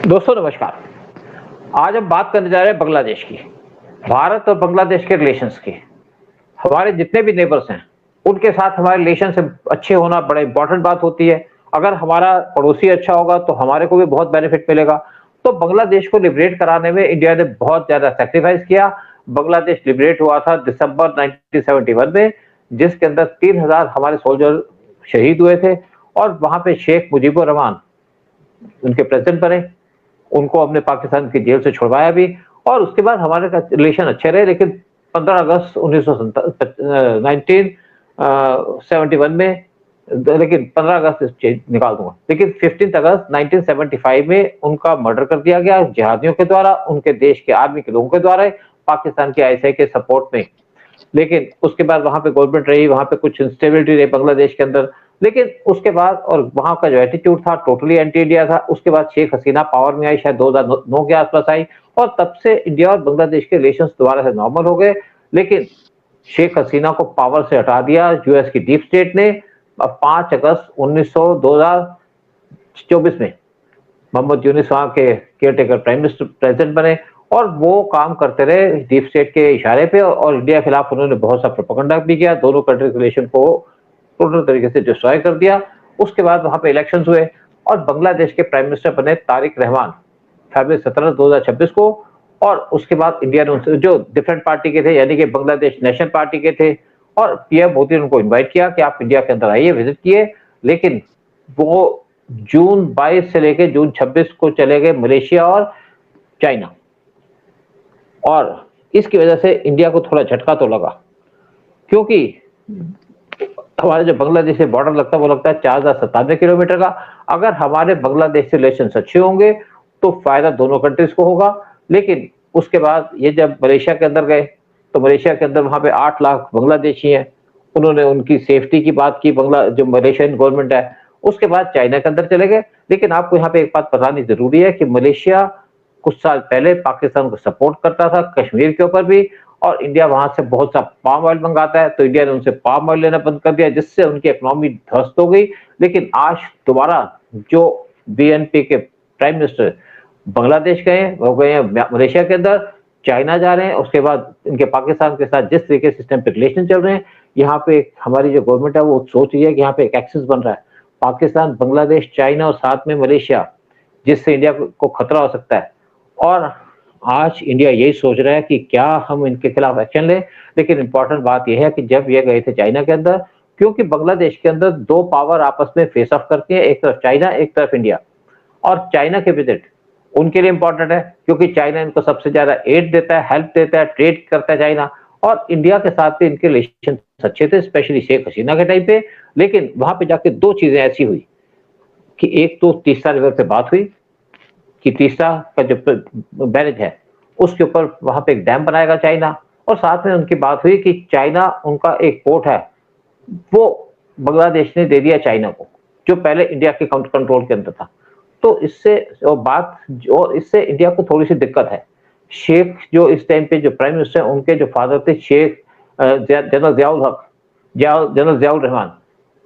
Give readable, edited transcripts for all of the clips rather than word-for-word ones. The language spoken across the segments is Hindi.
दोस्तों नमस्कार। आज हम बात करने जा रहे हैं बांग्लादेश की। भारत और बांग्लादेश के रिलेशंस की। हमारे जितने भी नेबर्स हैं, उनके साथ हमारे रिलेशंस अच्छे होना बड़ा इंपॉर्टेंट बात होती है। अगर हमारा पड़ोसी अच्छा होगा तो हमारे को भी बहुत बेनिफिट मिलेगा। तो बांग्लादेश को लिबरेट कराने में इंडिया ने बहुत ज़्यादा सैक्रिफाइस किया। बांग्लादेश लिबरेट हुआ था दिसंबर 1971 में, जिसके अंदर 3000 हमारे सोल्जर शहीद हुए थे और वहाँ पे शेख मुजीबुर रहमान उनके प्रेसिडेंट बने। उनको हमने पाकिस्तान की जेल से छुड़वाया भी और उसके बाद हमारे रिलेशन अच्छे रहे। लेकिन 15 अगस्त 1971 में, लेकिन 15 अगस्त निकाल दूंगा, लेकिन 15 अगस्त 1975 में उनका मर्डर कर दिया गया जिहादियों के द्वारा, उनके देश के आर्मी के लोगों के द्वारा, पाकिस्तान की आईएसआई के सपोर्ट में। लेकिन उसके बाद वहां पे गवर्नमेंट रही, वहां पे कुछ इंस्टेबिलिटी रही बांग्लादेश के अंदर। लेकिन उसके बाद और वहां का जो एटीट्यूड था टोटली एंटी इंडिया था। उसके बाद शेख हसीना पावर में आई, शायद 2009 के आसपास आई, और तब से इंडिया और बांग्लादेश के रिलेशन दोबारा से नॉर्मल हो गए। लेकिन शेख हसीना को पावर से हटा दिया यूएस की डीप स्टेट ने। 5 अगस्त 2024 में मोहम्मद यूनिस वहां के केयरटेकर प्राइम मिनिस्टर प्रेसिडेंट बने और वो काम करते रहे डीप स्टेट के इशारे पे, और इंडिया के खिलाफ उन्होंने बहुत सा प्रोपेगेंडा भी किया, दोनों कंट्री रिलेशन को टोटल तरीके से डिस्ट्रॉय कर दिया। उसके बाद वहां पे इलेक्शंस हुए और बांग्लादेश के प्राइम मिनिस्टर बने तारिक रहमान फरवरी 17 2026 को। और उसके बाद इंडिया ने उनसे, जो डिफरेंट पार्टी के थे यानी कि बांग्लादेश नेशनल पार्टी के थे, और पीएम मोदी ने उनको इन्वाइट किया कि आप इंडिया के अंदर आइए, विजिट किए। लेकिन वो जून 22 से लेकर जून 26 को चले गए मलेशिया और चाइना, और इसकी वजह से इंडिया को थोड़ा झटका तो लगा, क्योंकि हमारे जो बांग्लादेश से बॉर्डर लगता है वो लगता है 4097 किलोमीटर का। अगर हमारे बांग्लादेश से रिलेशन अच्छे होंगे तो फायदा दोनों कंट्रीज को होगा। लेकिन उसके बाद ये जब मलेशिया के अंदर गए तो मलेशिया के अंदर वहां पे 8 लाख बांग्लादेशी हैं। उन्होंने उनकी सेफ्टी की बात की, बांग्ला जो मलेशियन गवर्नमेंट है। उसके बाद चाइना के अंदर चले गए। लेकिन आपको यहाँ पे एक बात बतानी जरूरी है कि मलेशिया कुछ साल पहले पाकिस्तान को सपोर्ट करता था कश्मीर के ऊपर भी, और इंडिया वहां से बहुत सा पाम ऑयल मंगाता है, तो इंडिया ने उनसे पाम ऑयल लेना बंद कर दिया, जिससे उनकी इकोनॉमी ध्वस्त हो गई। लेकिन आज दोबारा जो बीएनपी के प्राइम मिनिस्टर बांग्लादेश गए, वो गए हैं मलेशिया के अंदर, चाइना जा रहे हैं। उसके बाद इनके पाकिस्तान के साथ जिस तरीके से सिस्टम पे रिलेशन चल रहे हैं, यहाँ पे हमारी जो गवर्नमेंट है वो सोच रही है कि यहाँ पे एक एक्सिस बन रहा है पाकिस्तान, बांग्लादेश, चाइना और साथ में मलेशिया, जिससे इंडिया को खतरा हो सकता है। और आज इंडिया यही सोच रहा है कि क्या हम इनके खिलाफ एक्शन लें। लेकिन इंपॉर्टेंट बात यह है कि जब ये गए थे चाइना के अंदर, क्योंकि बांग्लादेश के अंदर दो पावर आपस में फेस ऑफ करती है, एक तरफ चाइना, एक तरफ इंडिया। और चाइना के विजिट उनके लिए इंपॉर्टेंट है, क्योंकि चाइना इनको सबसे ज्यादा एड देता है, हेल्प देता है, ट्रेड करता है चाइना। और इंडिया के साथ भी इनके रिलेशन अच्छे थे, स्पेशली शेख हसीना के टाइम पे। लेकिन वहां पे जाके दो चीजें ऐसी हुई कि एक तो तीस्ता रिवर पे बात हुई कि तीस्ता का जो बैरेज है उसके ऊपर वहां पे एक डैम बनाएगा चाइना, और साथ में उनकी बात हुई कि चाइना, उनका एक पोर्ट है वो बांग्लादेश ने दे दिया चाइना को, जो पहले इंडिया के कंट्रोल के अंदर था। तो इससे इससे इंडिया को थोड़ी सी दिक्कत है। शेख जो इस टाइम पे जो प्राइम मिनिस्टर, उनके जो फादर थे शेख जनरल जियाउल हक, जनरल जियाउल रहमान,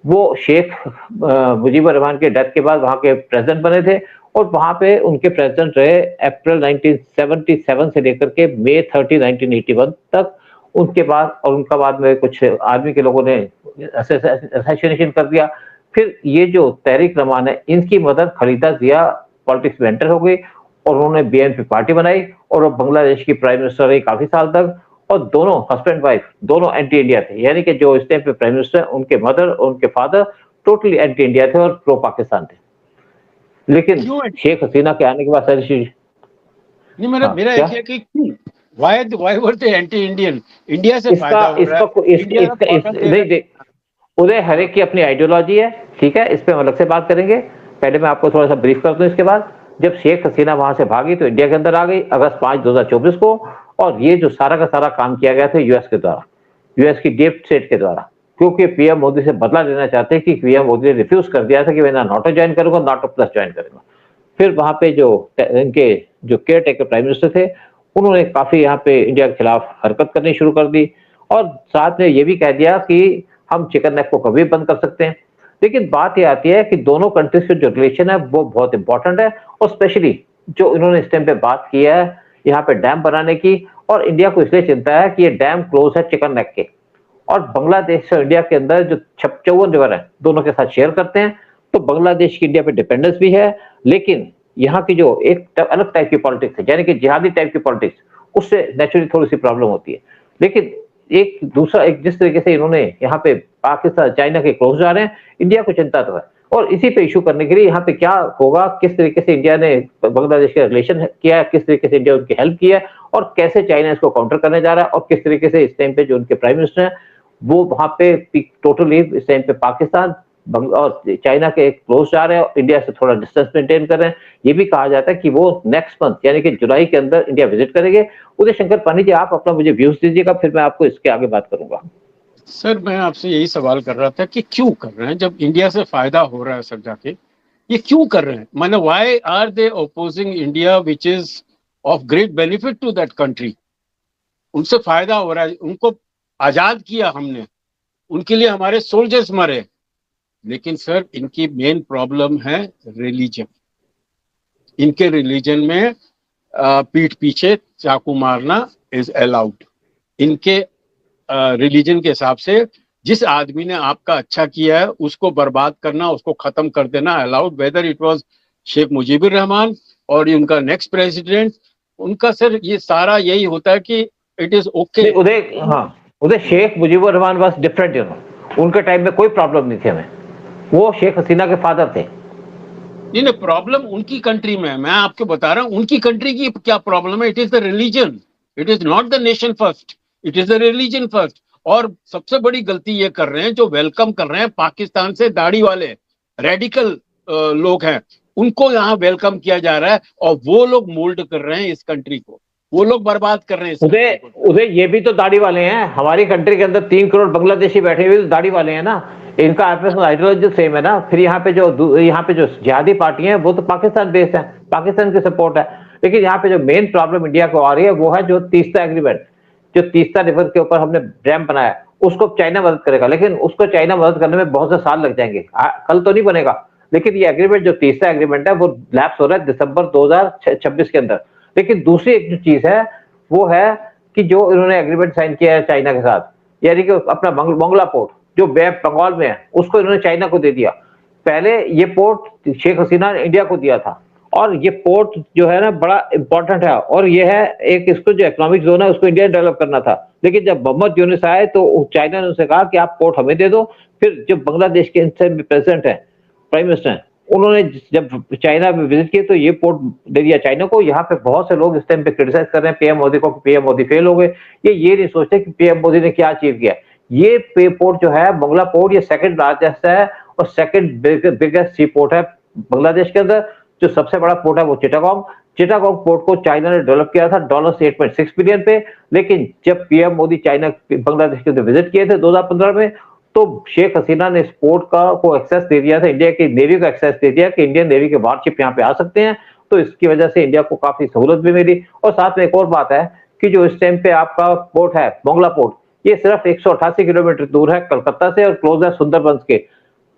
वो शेख मुजीबुर रहमान के डेथ के बाद वहां के प्रेसिडेंट बने थे, और वहां पे उनके प्रेसिडेंट रहे अप्रैल 1977 से लेकर के मई 30 1981 तक। उनके बाद, और उनका बाद में कुछ आर्मी के लोगों ने असैसिनेशन कर दिया। फिर ये जो तहरीक रहमान है, इनकी मदर खलीदा जिया पॉलिटिक्स में एंटर हो गई, और उन्होंने बीएनपी पार्टी बनाई, और वो बांग्लादेश की प्राइम मिनिस्टर रही काफी साल तक। और दोनों हस्बैंड वाइफ दोनों एंटी इंडिया थे, यानी कि जो इस टाइम पे प्राइम मिनिस्टर, उनके मदर और उनके फादर टोटली एंटी इंडिया थे और प्रो पाकिस्तान थे। लेकिन शेख हसीना के आने के बाद सारी चीज नहीं, मेरा मेरा एक है कि why were they anti Indian? India से फायदा हो रहा है। नहीं, उदय हरेक की अपनी आइडियोलॉजी है, ठीक है, इस पे हम अलग से बात करेंगे। पहले मैं आपको थोड़ा सा ब्रीफ कर दूं। इसके बाद जब शेख हसीना वहां से भागी तो इंडिया के अंदर आ गई अगस्त 5 2024 को, और ये जो सारा का सारा काम किया गया था यूएस के द्वारा, यूएस की डीप स्टेट के द्वारा, क्योंकि पीएम मोदी से बदला लेना चाहते कि पीएम मोदी ने रिफ्यूज कर दिया था कि मैं ना नाटो ज्वाइन करूंगा, नाटो प्लस ज्वाइन करूंगा। फिर वहां पे जो इनके जो केयर टेकर प्राइम मिनिस्टर थे, उन्होंने काफी यहाँ पे इंडिया के खिलाफ हरकत करनी शुरू कर दी, और साथ में ये भी कह दिया कि हम चिकन नेक को कभी बंद कर सकते हैं। लेकिन बात ये आती है कि दोनों कंट्रीज के जो रिलेशन है वो बहुत इंपॉर्टेंट है, और स्पेशली जो इन्होंने इस टाइम पे बात की है यहाँ पे डैम बनाने की, और इंडिया को इसलिए चिंता है कि ये डैम क्लोज है चिकन नेक के, और बांग्लादेश और इंडिया के अंदर जो 54 रिवर है दोनों के साथ शेयर करते हैं, तो बांग्लादेश की इंडिया पे डिपेंडेंस भी है। लेकिन यहाँ की जो एक अलग टाइप की पॉलिटिक्स है, यानी कि जिहादी टाइप की पॉलिटिक्स, उससे नेचुरली थोड़ी सी प्रॉब्लम होती है। लेकिन एक दूसरा, एक जिस तरीके से इन्होंने यहाँ पे पाकिस्तान चाइना के क्लोज जा रहे हैं, इंडिया को चिंता तो है, और इसी पे इशू करने के लिए यहाँ पे क्या होगा, किस तरीके से इंडिया ने बांग्लादेश के रिलेशन किया है, किस तरीके से इंडिया उनकी हेल्प की है, और कैसे चाइना इसको काउंटर करने जा रहा है, और किस तरीके से इस टाइम पे जो उनके प्राइम मिनिस्टर हैं वो वहां पे टोटली इस टाइम पे पाकिस्तान और चाइना के क्लोज जा रहे हैं, इंडिया से थोड़ा डिस्टेंस मेंटेन कर रहे हैं। ये भी कहा जाता है कि वो नेक्स्ट मंथ यानी कि जुलाई के अंदर इंडिया विजिट करेंगे। उदय शंकर पानी जी, आप अपना मुझे व्यूज दीजिएगा, फिर मैं आपको इसके आगे बात करूंगा। सर, मैं आपसे यही सवाल कर रहा था कि क्यों कर रहे हैं, जब इंडिया से फायदा हो रहा है सब जाके, ये क्यों कर रहे हैं? माने why are they opposing India which is of great benefit to that country? उनसे फायदा हो रहा है, उनको आजाद किया हमने, उनके लिए हमारे सोल्जर्स मरे। लेकिन सर, इनकी मेन प्रॉब्लम है रिलीजन। इनके रिलीजन में पीठ पीछे चाकू मारना इज अलाउड। इनके रिलीजन के हिसाब से जिस आदमी ने आपका अच्छा किया है उसको बर्बाद करना, उसको खत्म कर देना allowed, whether it was Sheikh Mujibur Rahman और उनका नेक्स्ट प्रेसिडेंट। उनका सर ये सारा यही होता है कि इट इज ओके। उदय, हाँ, Uday, Sheikh Mujibur Rahman was different, you know, उनके टाइम में कोई प्रॉब्लम नहीं थी हमें, वो शेख हसीना के फादर थे। नहीं, प्रॉब्लम उनकी कंट्री में है, मैं आपको बता रहा हूं उनकी कंट्री की क्या प्रॉब्लम है। It is the religion, it is not the nation first, it is the religion first. और सबसे बड़ी गलती ये कर रहे हैं जो वेलकम कर रहे हैं पाकिस्तान से दाढ़ी वाले रेडिकल लोग हैं, उनको यहाँ वेलकम किया जा रहा है, और वो लोग मोल्ड कर रहे हैं इस कंट्री को, वो लोग बर्बाद कर रहे हैं। उदय, उदय, ये भी तो दाढ़ी वाले हैं। हमारी कंट्री के अंदर 3 करोड़ बांग्लादेशी बैठे हुए तो दाढ़ी वाले हैं ना, इनका आइडियोलॉजी सेम है ना। फिर यहाँ पे जो जिहादी पार्टी है वो तो पाकिस्तान बेस्ड है, पाकिस्तान की सपोर्ट है। लेकिन यहाँ पे जो मेन प्रॉब्लम इंडिया को आ रही है वो है जो तीस्ता एग्रीमेंट, जो तीस्ता रिवर के ऊपर हमने डैम बनाया, उसको चाइना मदद करेगा, लेकिन उसको चाइना मदद करने में बहुत से साल लग जाएंगे, कल तो नहीं बनेगा। लेकिन ये एग्रीमेंट, जो तीसरा एग्रीमेंट है, वो लैप्स हो रहा है दिसंबर 2026 के अंदर। लेकिन दूसरी एक जो चीज है वो है कि जो इन्होंने एग्रीमेंट साइन किया है चाइना के साथ, यानी कि अपना मंगला पोर्ट जो बंगाल में है उसको इन्होंने चाइना को दे दिया। पहले ये पोर्ट शेख हसीना ने इंडिया को दिया था, और ये पोर्ट जो है ना बड़ा इंपॉर्टेंट है, और ये है एक, इसको जो इकोनॉमिक जोन है उसको इंडिया ने डेवलप करना था। लेकिन जब मोहम्मद यूनुस आए तो चाइना ने उनसे कहा कि आप पोर्ट हमें दे दो। फिर जो बांग्लादेश के प्रेसिडेंट है, प्राइम मिनिस्टर है, उन्होंने जब चाइना में विजिट किया तो ये पोर्ट दे दिया चाइना को। यहाँ पे बहुत से लोग इस टाइम पे क्रिटिसाइज कर रहे हैं पीएम मोदी को, पीएम मोदी फेल हो गए। ये नहीं सोचते कि पीएम मोदी ने क्या अचीव किया। ये पोर्ट जो है बंगला पोर्ट, ये सेकंड लार्जेस्ट है और सेकंड बिगेस्ट सी पोर्ट है बांग्लादेश के अंदर। जो सबसे बड़ा पोर्ट है वो चिटागोंग पोर्ट को चाइना ने डेवलप किया था $8.6 बिलियन पे। लेकिन जब पीएम मोदी चाइना बांग्लादेश के अंदर विजिट किए थे 2015 में, तो शेख हसीना ने इस पोर्ट को एक्सेस दे दिया था, इंडिया की नेवी को एक्सेस दे दिया कि इंडियन नेवी के वारशिप यहाँ पे आ सकते हैं। तो इसकी वजह से इंडिया को काफी सहूलत भी मिली। और साथ में एक और बात है कि जो इस टाइम पे आपका पोर्ट है मोंगला पोर्ट, ये सिर्फ 188 किलोमीटर दूर है कलकत्ता से और क्लोज है सुंदरबंस के।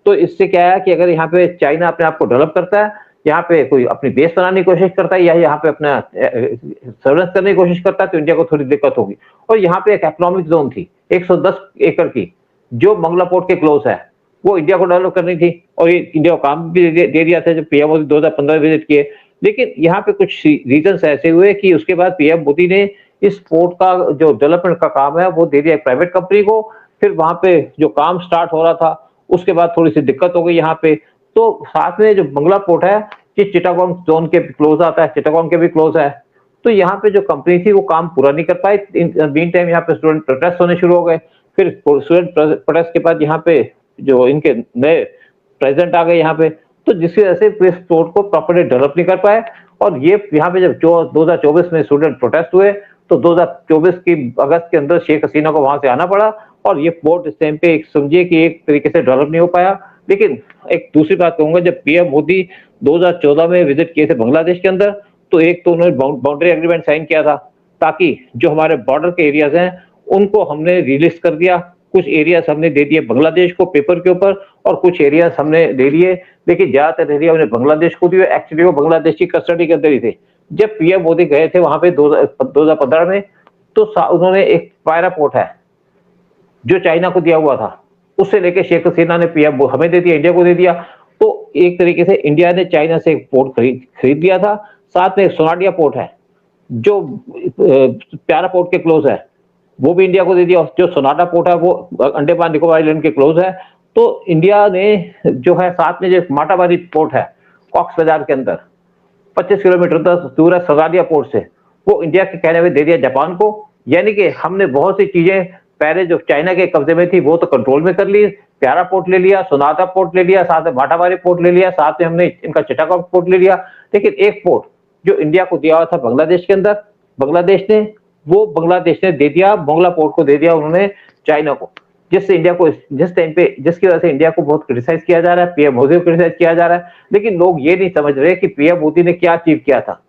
तो इससे क्या है कि अगर यहाँ पे चाइना अपने आप को डेवलप करता है, यहाँ पे कोई अपनी बेस बनाने की कोशिश करता है या यहाँ पे अपना सर्वेलेंस करने की कोशिश करता है, तो इंडिया को थोड़ी दिक्कत होगी। और यहाँ पे एक इकोनॉमिक जोन थी 110 एकड़ की जो मंगला पोर्ट के क्लोज है, वो इंडिया को डेवलप करनी थी, और ये इंडिया को काम भी दे दिया था जब पीएम मोदी 2015 विजिट किए। लेकिन यहाँ पे कुछ रीजंस ऐसे हुए कि उसके बाद पीएम मोदी ने इस पोर्ट का जो डेवलपमेंट का काम है वो दे दिया एक प्राइवेट कंपनी को। फिर वहां पे जो काम स्टार्ट हो रहा था उसके बाद थोड़ी सी दिक्कत हो गई यहाँ पे। तो साथ में जो मंगला पोर्ट है ये चिटागोंग जोन के क्लोज आता है, चिटागोंग के भी क्लोज है। तो यहाँ पे जो कंपनी थी वो काम पूरा नहीं कर पाई। मीन टाइम यहाँ पे स्टूडेंट प्रोटेस्ट होने शुरू हो गए। फिर स्टूडेंट प्रोटेस्ट के बाद यहाँ पे जो इनके नए प्रेसिडेंट आ गए यहाँ पे, तो जिसकी वजह से इस पोर्ट को प्रॉपर्ली डेवलप नहीं कर पाए। और ये यहाँ पे जब 2024 में स्टूडेंट प्रोटेस्ट हुए तो 2024 की अगस्त के अंदर शेख हसीना को वहां से आना पड़ा, और ये पोर्ट इस टाइम पे समझिए कि एक तरीके से डेवलप नहीं हो पाया। लेकिन एक दूसरी बात कहूंगा, जब पीएम मोदी 2014 में विजिट किए थे बांग्लादेश के अंदर, तो एक तो उन्होंने बाउंड्री एग्रीमेंट साइन किया था ताकि जो हमारे बॉर्डर के एरियाज हैं उनको हमने रिलीज कर दिया कुछ एरियाज हमने दे दिए बांग्लादेश को पेपर के ऊपर और कुछ एरियाज हमने दे दिए, लेकिन ज्यादातर एरिया हमने बांग्लादेश को दिए। एक्चुअली वो बांग्लादेश की कस्टडी के अंदर ही थे। जब पीएम मोदी गए थे वहां पे 2015 में, तो उन्होंने एक पायरा पोर्ट है जो चाइना को दिया हुआ था, उससे लेके शेख हसीना ने पीएम हमें दे दिया, इंडिया को दे दिया। तो एक तरीके से इंडिया ने चाइना से एक पोर्ट खरीद लिया था। साथ में एक सोनाडिया पोर्ट है जो प्यारा पोर्ट के क्लोज है, वो भी इंडिया को दे दिया। जो सोनाडा पोर्ट है वो अंडमान निकोबार आइलैंड के क्लोज है। तो इंडिया ने जो है साथ में जो माटाबारी पोर्ट है कॉक्स बाजार के अंदर 25 किलोमीटर दूर है सजादिया पोर्ट से, वो इंडिया के कहने में दे दिया जापान को। यानी कि हमने बहुत सी चीजें पहले जो चाइना के कब्जे में थी वो तो कंट्रोल में कर ली। प्यारा पोर्ट ले लिया, सोनादा पोर्ट ले लिया, साथ में माटाबारी पोर्ट ले लिया, साथ में हमने इनका चिटागोंग पोर्ट ले लिया। लेकिन एक पोर्ट जो इंडिया को दिया हुआ था बांग्लादेश के अंदर, बांग्लादेश ने दे दिया, मोंगला पोर्ट को दे दिया उन्होंने चाइना को, जिससे इंडिया को जिस टाइम पे जिसकी वजह से इंडिया को बहुत क्रिटिसाइज किया जा रहा है, पीएम मोदी को क्रिटिसाइज किया जा रहा है। लेकिन लोग ये नहीं समझ रहे कि पीएम मोदी ने क्या अचीव किया था।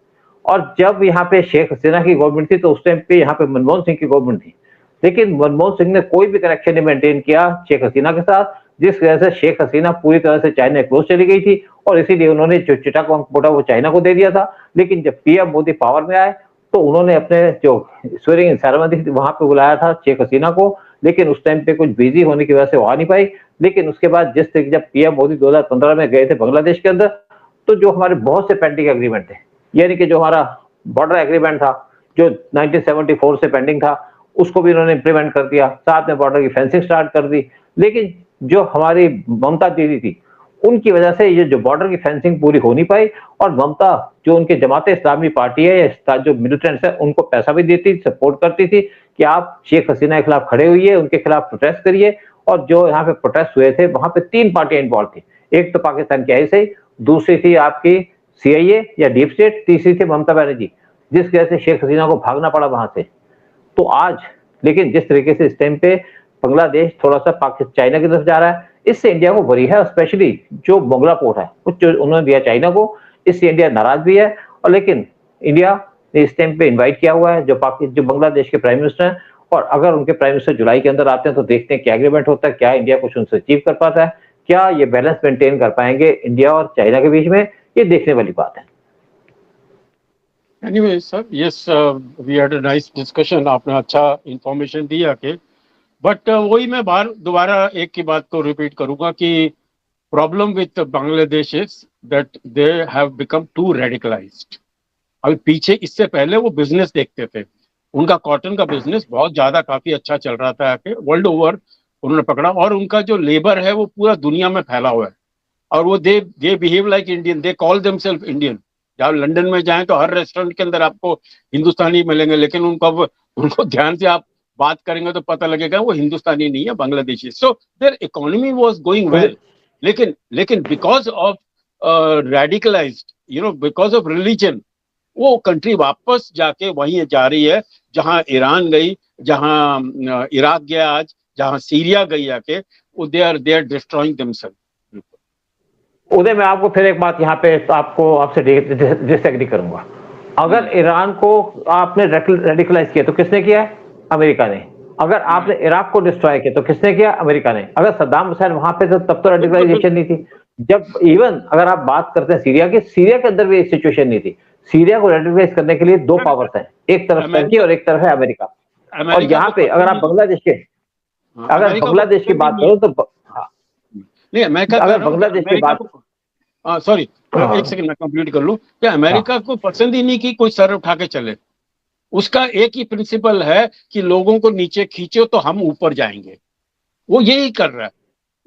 और जब यहाँ पे शेख हसीना की गवर्नमेंट थी तो उस टाइम पे यहाँ पे मनमोहन सिंह की गवर्नमेंट थी, लेकिन मनमोहन सिंह ने कोई भी कनेक्शन नहीं मेंटेन किया शेख हसीना के साथ, जिस वजह से शेख हसीना पूरी तरह से चाइना क्लोज चली गई थी और इसीलिए उन्होंने जो चिटागोंग पोर्ट वो चाइना को दे दिया था। लेकिन जब पीएम मोदी पावर में आए तो उन्होंने अपने जो स्वेरिंग इन सेरेमनी थी वहां पे बुलाया था शेख हसीना को, लेकिन उस टाइम पे कुछ बिजी होने की वजह से वो आ नहीं पाई। लेकिन उसके बाद जब पीएम मोदी 2015 में गए थे बांग्लादेश के अंदर, तो जो हमारे बहुत से पेंडिंग एग्रीमेंट थे, यानी कि जो हमारा बॉर्डर एग्रीमेंट था जो 1974 से पेंडिंग था, उसको भी उन्होंने इंप्लीमेंट कर दिया, साथ में बॉर्डर की फेंसिंग स्टार्ट कर दी। लेकिन जो हमारी ममता दीदी थी, उनकी वजह से ये जो बॉर्डर की फेंसिंग पूरी हो नहीं पाई। और ममता जो उनके जमाते इस्लामी पार्टी है या जो मिलिटेंट्स है उनको पैसा भी देती, सपोर्ट करती थी कि आप शेख हसीना के खिलाफ खड़े हुई, उनके खिलाफ प्रोटेस्ट करिए। और जो यहाँ पे प्रोटेस्ट हुए थे वहां पे 3 पार्टियां इन्वॉल्व थी। एक तो पाकिस्तान की आईएसआई, दूसरी थी आपकी सीआईए या डीप स्टेट, तीसरी थी ममता बनर्जी, जिस वजह से शेख हसीना को भागना पड़ा वहां से। तो आज लेकिन जिस तरीके से इस टाइम पे बांग्लादेश थोड़ा सा पाकिस्तान चाइना की तरफ जा रहा है, इससे इंडिया को बुरी है। स्पेशली जो मोंगला पोर्ट है जो उन्होंने दिया चाइना को, इससे इंडिया नाराज भी है। और लेकिन इंडिया ने इस टाइम पे इनवाइट किया हुआ है जो बांग्लादेश के प्राइम मिनिस्टर हैं, और अगर उनके प्राइम मिनिस्टर जुलाई के अंदर आते हैं तो देखते हैं क्या एग्रीमेंट होता है, क्या इंडिया कुछ उनसे अचीव कर पाता है, क्या ये बैलेंस मेंटेन कर पाएंगे इंडिया और चाइना के बीच में, ये देखने वाली बात है। Anyway, sir, yes, we had a nice discussion. आपने अच्छा इंफॉर्मेशन दिया कि बट वही मैं दोबारा एक की बात को रिपीट करूंगा कि problem with Bangladesh is that they have become too radicalised. अभी पीछे इससे पहले वो बिजनेस देखते थे, उनका कॉटन का बिजनेस बहुत ज्यादा काफी अच्छा चल रहा था, वर्ल्ड ओवर उन्होंने पकड़ा, और उनका जो लेबर है वो पूरा दुनिया में फैला हुआ है। और वो they behave like Indian, they call themselves Indian. जब लंदन में जाएं तो हर रेस्टोरेंट के अंदर आपको हिंदुस्तानी मिलेंगे, लेकिन उनको ध्यान से आप बात करेंगे तो पता लगेगा वो हिंदुस्तानी नहीं है, Bangladeshi. So their economy was going well, लेकिन because of radicalized, because of religion, वो कंट्री वापस जाके वहीं जा रही है जहां ईरान गई, जहां इराक गया आज, जहां सीरिया गई आके, दे आर डिस्ट्रॉइंग देमसेल्फ। उदय, मैं आपको फिर एक बात यहाँ पे आपसे डिसएग्री करूंगा। अगर ईरान को आपने रेडिकलाइज किया तो किसने किया? अमेरिका ने। अगर आपने इराक को डिस्ट्रॉय किया तो किसने किया? अमेरिका ने। अगर सद्दाम हुसैन वहां पे तब तो रेडिकलाइजेशन नहीं थी। जब इवन अगर आप बात करते हैं सीरिया की, सीरिया के अंदर भी एक सिचुएशन नहीं थी। सीरिया को रेडिकलाइज करने के लिए 2 पावर्स हैं, एक तरफ टर्की और एक तरफ है अमेरिका। और यहाँ पे अगर आप बांग्लादेश की बात करो तो नहीं, अगर बांग्लादेश की बात, सॉरी एक सेकंड मैं कंप्लीट कर लूं। क्या अमेरिका को पसंद ही नहीं कि कोई सर उठा के चले? उसका एक ही प्रिंसिपल है कि लोगों को नीचे खींचो तो हम ऊपर जाएंगे। वो यही कर रहा है,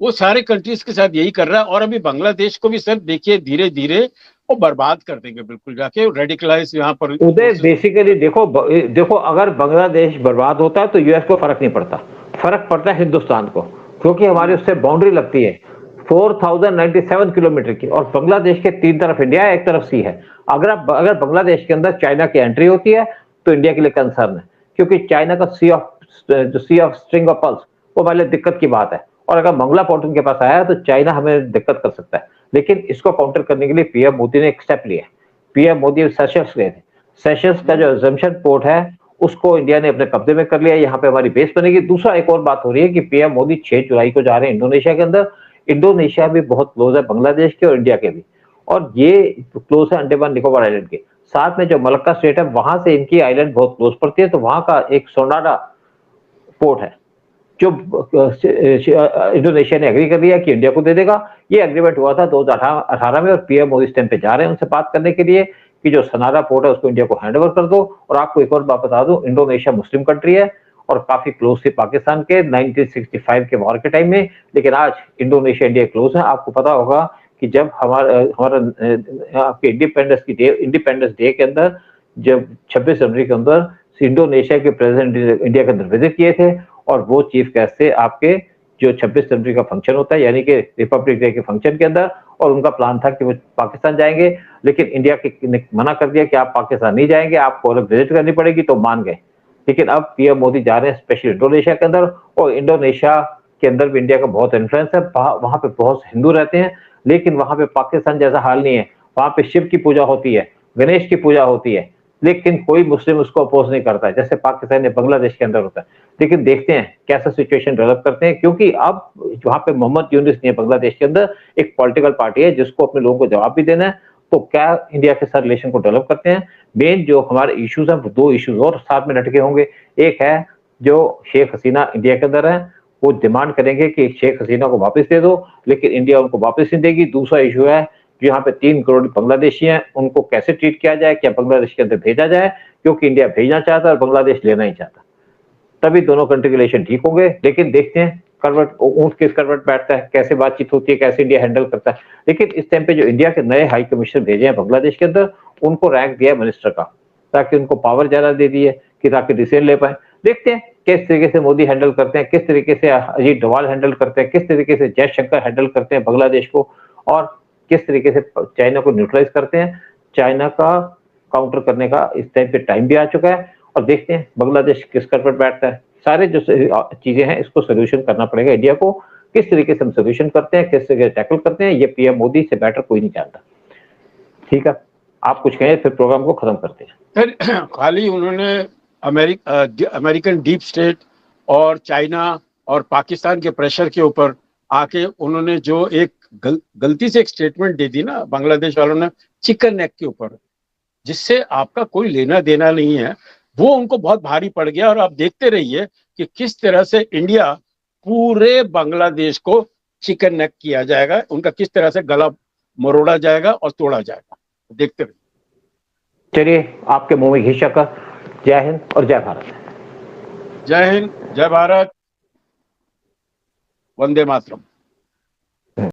वो सारे कंट्रीज के साथ यही कर रहा है। और अभी बांग्लादेश को भी सर देखिए धीरे धीरे वो बर्बाद कर देंगे बिल्कुल, जाके रेडिकलाइज यहाँ पर। उदय, बेसिकली देखो अगर बांग्लादेश बर्बाद होता है तो यूएस को फर्क नहीं पड़ता, फर्क पड़ता है हिंदुस्तान को, क्योंकि हमारी उससे बाउंड्री लगती है 4097 किलोमीटर की, और बांग्लादेश के 3 तरफ इंडिया है, एक तरफ सी है। अगर बांग्लादेश के अंदर चाइना की एंट्री होती है तो इंडिया के लिए कंसर्न है, क्योंकि चाइना का सी ऑफ स्ट्रिंग ऑफ पर्ल्स वो हमारे लिए दिक्कत की बात है। और अगर मंगला पोर्ट उनके पास आया तो चाइना हमें दिक्कत कर सकता है। लेकिन इसको काउंटर करने के लिए पीएम मोदी ने एक स्टेप लिया। पीएम मोदी सेशल्स गए थे। सेशल्स का जो एग्जम्पशन पोर्ट है उसको इंडिया ने अपने कब्जे में कर लिया, यहाँ पे हमारी बेस बनेगी। दूसरा एक और बात हो रही है कि पीएम मोदी 6 जुलाई को जा रहे हैं इंडोनेशिया के अंदर। इंडोनेशिया भी बहुत क्लोज है बांग्लादेश के और इंडिया के भी, और ये क्लोज है अंडमान निकोबार आइलैंड के साथ में। जो मलक्का स्टेट है वहां से इनकी आइलैंड बहुत क्लोज पड़ती है, तो वहां का एक सोनाडा पोर्ट है जो इंडोनेशिया ने एग्री कर लिया कि इंडिया को दे देगा। ये एग्रीमेंट हुआ था 2018 में, और पीएम मोदी इस टाइम पे जा रहे हैं उनसे बात करने के लिए कि जो सनारा पोर्ट है उसको इंडिया को हैंड ओवर कर दो। और आपको एक और बात बता दूं, इंडोनेशिया मुस्लिम कंट्री है और काफी क्लोज थी पाकिस्तान के 1965 के वॉर के टाइम में, लेकिन आज इंडोनेशिया इंडिया क्लोज है। आपको पता होगा कि जब हमारा आपके इंडिपेंडेंस डे के अंदर, जब 26 जनवरी के अंदर इंडोनेशिया के प्रेसिडेंट इंडिया के अंदर विजिट किए थे, और वो चीफ गेस्ट थे आपके जो 26 जनवरी का फंक्शन होता है यानी कि रिपब्लिक डे के फंक्शन के अंदर। और उनका प्लान था कि वो पाकिस्तान जाएंगे, लेकिन इंडिया ने मना कर दिया कि आप पाकिस्तान नहीं जाएंगे, आपको अलग विजिट करनी पड़ेगी, तो मान गए। लेकिन अब पीएम मोदी जा रहे हैं स्पेशली इंडोनेशिया के अंदर, और इंडोनेशिया के अंदर भी इंडिया का बहुत इन्फ्लुएंस है। वहां पे बहुत हिंदू रहते हैं, लेकिन वहां पे पाकिस्तान जैसा हाल नहीं है। वहां पे शिव की पूजा होती है, गणेश की पूजा होती है, लेकिन कोई मुस्लिम उसको अपोज नहीं करता है, जैसे पाकिस्तान या बांग्लादेश के अंदर होता है। लेकिन देखते हैं कैसा सिचुएशन डेवलप करते हैं, क्योंकि अब वहां पे मोहम्मद यूनिस नहीं है बांग्लादेश के अंदर, एक पॉलिटिकल पार्टी है जिसको अपने लोगों को जवाब भी देना है। तो क्या इंडिया के साथ रिलेशन को डेवलप करते हैं। मेन जो हमारे इश्यूज हैं वो 2 इश्यूज और साथ में लटके होंगे। एक है जो शेख हसीना इंडिया के अंदर है, वो डिमांड करेंगे कि शेख हसीना को वापस दे दो, लेकिन इंडिया उनको वापस नहीं देगी। दूसरा इशू है जो यहाँ पे 3 करोड़ बांग्लादेशी हैं, उनको कैसे ट्रीट किया जाए, क्या बांग्लादेश के अंदर भेजा जाए, क्योंकि इंडिया भेजना चाहता है और बांग्लादेश लेना ही चाहता। तभी दोनों कंट्री के रिलेशन ठीक होंगे। लेकिन देखते हैं करवट ऊंट किस करवट बैठता है, कैसे बातचीत होती है, कैसे इंडिया हैंडल करता है। लेकिन इस टाइम पे जो इंडिया के नए हाई कमिश्नर भेजे हैं बांग्लादेश के अंदर, उनको रैंक दिया मिनिस्टर का, ताकि उनको पावर ज्यादा दे दी है कि ताकि डिसीजन ले पाए। देखते हैं किस तरीके से मोदी हैंडल करते हैं, किस तरीके से अजीत डोभाल हैंडल करते हैं, किस तरीके से जयशंकर हैंडल करते हैं बांग्लादेश को, और किस तरीके से चाइना को न्यूट्रलाइज करते हैं। चाइना का काउंटर करने का इस टाइम पे टाइम भी आ चुका है, और देखते हैं बांग्लादेश किस कर पर बैठता है। सारे जो चीजें हैं इसको सोल्यूशन करना पड़ेगा इंडिया को। किस तरीके से हम सोल्यूशन करते हैं, किस तरीके से टैकल करते हैं, ये पीएम मोदी से बेटर कोई नहीं जानता। ठीक है, आप कुछ कहें फिर प्रोग्राम को खत्म करते हैं। सर, खाली उन्होंने अमेरिकन डीप स्टेट और चाइना और पाकिस्तान के प्रेशर के ऊपर आके उन्होंने जो एक गलती से एक स्टेटमेंट दे दी ना बांग्लादेश वालों ने चिकन नेक के ऊपर, जिससे आपका कोई लेना देना नहीं है, वो उनको बहुत भारी पड़ गया। और आप देखते रहिए कि किस तरह से इंडिया पूरे बांग्लादेश को चिकन नेक किया जाएगा, उनका किस तरह से गला मरोड़ा जाएगा और तोड़ा जाएगा, देखते रहिए। चलिए, आपके मुंह में घी शक्कर। जय हिंद और जय भारत। जय हिंद, जय भारत, वंदे मातरम।